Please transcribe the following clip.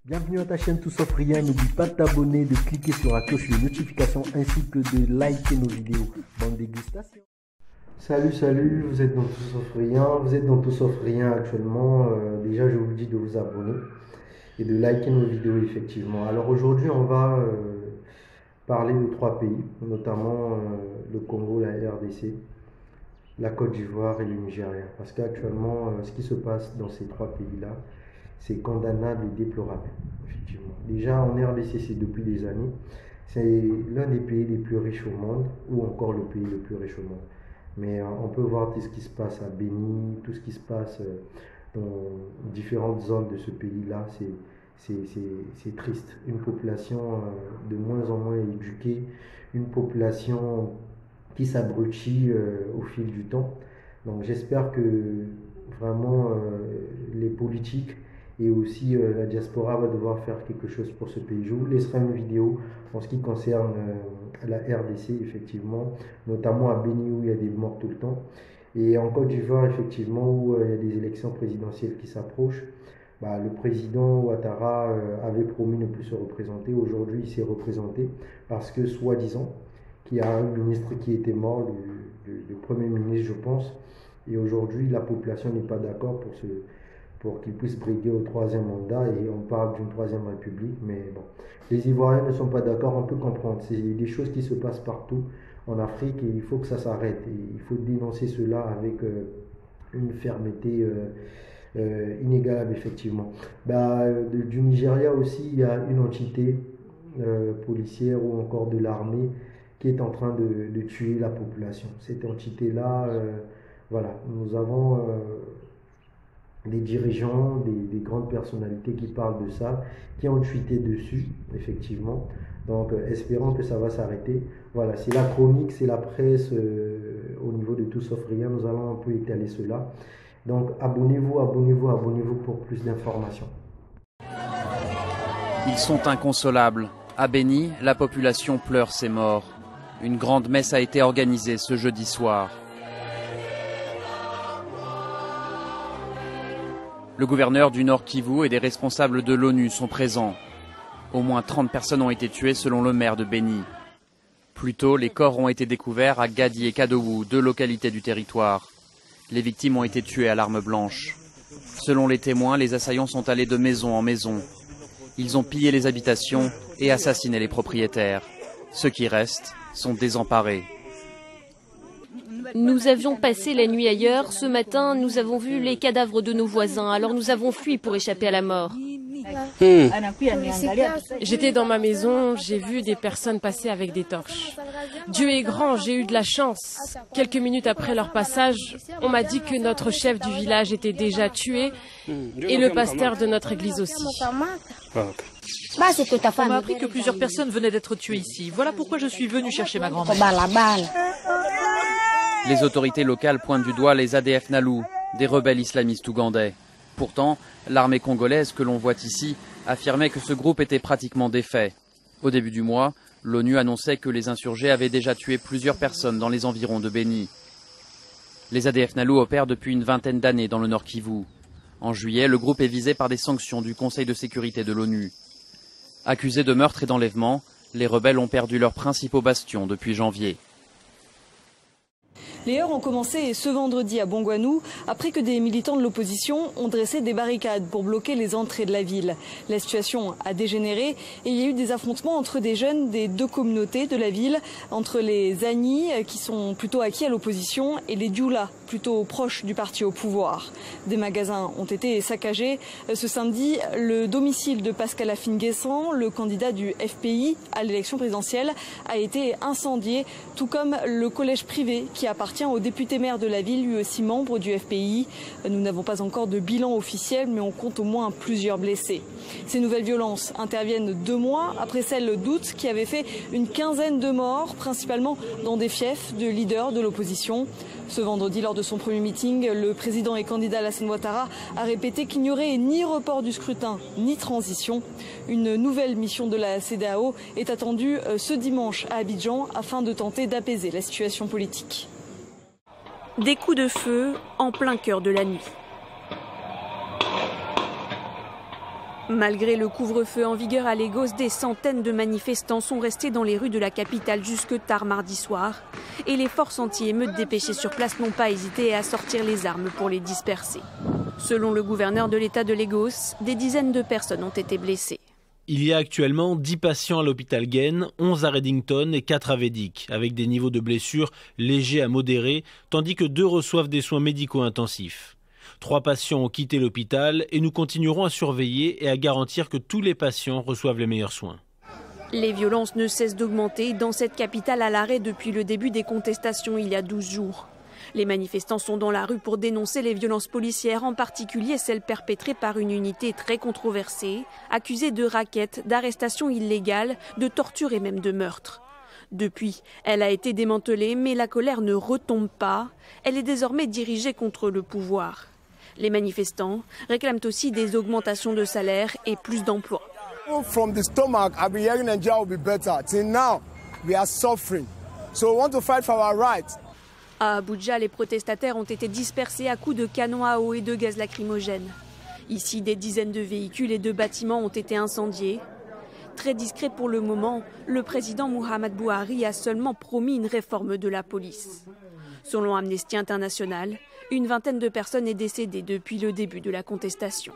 Bienvenue à ta chaîne Tout Sauf Rien, n'oublie pas de t'abonner, de cliquer sur la cloche de notification ainsi que de liker nos vidéos. Bonne dégustation. Salut, vous êtes dans Tout Sauf Rien, actuellement. Déjà je vous dis de vous abonner et de liker nos vidéos effectivement. Alors aujourd'hui on va parler de 3 pays, notamment le Congo, la RDC, la Côte d'Ivoire et le Nigeria. Parce qu'actuellement ce qui se passe dans ces 3 pays-là, c'est condamnable et déplorable, effectivement. Déjà, en RDC, c'est depuis des années. C'est l'un des pays les plus riches au monde, ou encore le pays le plus riche au monde. Mais on peut voir tout ce qui se passe à Béni, tout ce qui se passe dans différentes zones de ce pays-là. C'est triste. Une population de moins en moins éduquée, une population qui s'abrutit au fil du temps. Donc j'espère que vraiment les politiques et aussi la diaspora va devoir faire quelque chose pour ce pays. Je vous laisserai une vidéo en ce qui concerne la RDC, effectivement, notamment à Béni où il y a des morts tout le temps, et en Côte d'Ivoire, effectivement, où il y a des élections présidentielles qui s'approchent. Le président Ouattara avait promis ne plus se représenter. Aujourd'hui, il s'est représenté parce que, soi-disant, qu'il y a un ministre qui était mort, le premier ministre, je pense, et aujourd'hui, la population n'est pas d'accord pour qu'il puisse briguer au 3e mandat, et on parle d'une 3e république, mais bon, les Ivoiriens ne sont pas d'accord, on peut comprendre, c'est des choses qui se passent partout en Afrique et il faut que ça s'arrête, et il faut dénoncer cela avec une fermeté inégalable, effectivement. Du Nigeria aussi, il y a une entité policière ou encore de l'armée qui est en train de tuer la population. Cette entité-là, voilà, nous avons des dirigeants, des grandes personnalités qui parlent de ça, qui ont tweeté dessus, effectivement. Donc, espérons que ça va s'arrêter. Voilà, c'est la chronique, c'est la presse au niveau de Tout Sauf Rien. Nous allons un peu étaler cela. Donc, abonnez-vous pour plus d'informations. Ils sont inconsolables. À Béni, la population pleure ses morts. Une grande messe a été organisée ce jeudi soir. Le gouverneur du Nord Kivu et des responsables de l'ONU sont présents. Au moins 30 personnes ont été tuées selon le maire de Béni. Plus tôt, les corps ont été découverts à Gadi et Kadowu, 2 localités du territoire. Les victimes ont été tuées à l'arme blanche. Selon les témoins, les assaillants sont allés de maison en maison. Ils ont pillé les habitations et assassiné les propriétaires. Ceux qui restent sont désemparés. Nous avions passé la nuit ailleurs. Ce matin, nous avons vu les cadavres de nos voisins. Alors nous avons fui pour échapper à la mort. J'étais dans ma maison, j'ai vu des personnes passer avec des torches. Dieu est grand, j'ai eu de la chance. Quelques minutes après leur passage, on m'a dit que notre chef du village était déjà tué et le pasteur de notre église aussi. On m'a appris que plusieurs personnes venaient d'être tuées ici. Voilà pourquoi je suis venu chercher ma grand-mère. Les autorités locales pointent du doigt les ADF Nalu, des rebelles islamistes ougandais. Pourtant, l'armée congolaise que l'on voit ici affirmait que ce groupe était pratiquement défait. Au début du mois, l'ONU annonçait que les insurgés avaient déjà tué plusieurs personnes dans les environs de Béni. Les ADF Nalu opèrent depuis une vingtaine d'années dans le Nord Kivu. En juillet, le groupe est visé par des sanctions du Conseil de sécurité de l'ONU. Accusés de meurtre et d'enlèvement, les rebelles ont perdu leurs principaux bastions depuis janvier. Les heurts ont commencé ce vendredi à Bongwanou après que des militants de l'opposition ont dressé des barricades pour bloquer les entrées de la ville. La situation a dégénéré et il y a eu des affrontements entre des jeunes des 2 communautés de la ville, entre les Agni qui sont plutôt acquis à l'opposition et les Dioula plutôt proches du parti au pouvoir. Des magasins ont été saccagés. Ce samedi, le domicile de Pascal Afin-Guessant, le candidat du FPI à l'élection présidentielle, a été incendié, tout comme le collège privé qui appartient au député maire de la ville, lui aussi membre du FPI. Nous n'avons pas encore de bilan officiel, mais on compte au moins plusieurs blessés. Ces nouvelles violences interviennent 2 mois après celles d'août qui avaient fait une quinzaine de morts, principalement dans des fiefs de leaders de l'opposition. Ce vendredi, lors de son premier meeting, le président et candidat Alassane Ouattara a répété qu'il n'y aurait ni report du scrutin, ni transition. Une nouvelle mission de la CEDEAO est attendue ce dimanche à Abidjan afin de tenter d'apaiser la situation politique. Des coups de feu en plein cœur de la nuit. Malgré le couvre-feu en vigueur à Lagos, des centaines de manifestants sont restés dans les rues de la capitale jusque tard mardi soir. Et les forces anti-émeutes dépêchées sur place n'ont pas hésité à sortir les armes pour les disperser. Selon le gouverneur de l'État de Lagos, des dizaines de personnes ont été blessées. Il y a actuellement 10 patients à l'hôpital Gain, 11 à Reddington et 4 à Védic, avec des niveaux de blessures légers à modérés, tandis que 2 reçoivent des soins médicaux intensifs. 3 patients ont quitté l'hôpital et nous continuerons à surveiller et à garantir que tous les patients reçoivent les meilleurs soins. Les violences ne cessent d'augmenter dans cette capitale à l'arrêt depuis le début des contestations il y a 12 jours. Les manifestants sont dans la rue pour dénoncer les violences policières, en particulier celles perpétrées par une unité très controversée, accusée de racket, d'arrestations illégales, de torture et même de meurtre. Depuis, elle a été démantelée, mais la colère ne retombe pas. Elle est désormais dirigée contre le pouvoir. Les manifestants réclament aussi des augmentations de salaire et plus d'emplois. From the stomach, I've been hearing Nigeria will be better. Till now, we are suffering. So we want to fight for our rights. À Abuja, les protestataires ont été dispersés à coups de canons à eau et de gaz lacrymogène. Ici, des dizaines de véhicules et de bâtiments ont été incendiés. Très discret pour le moment, le président Muhammadu Buhari a seulement promis une réforme de la police. Selon Amnesty International, une vingtaine de personnes est décédée depuis le début de la contestation.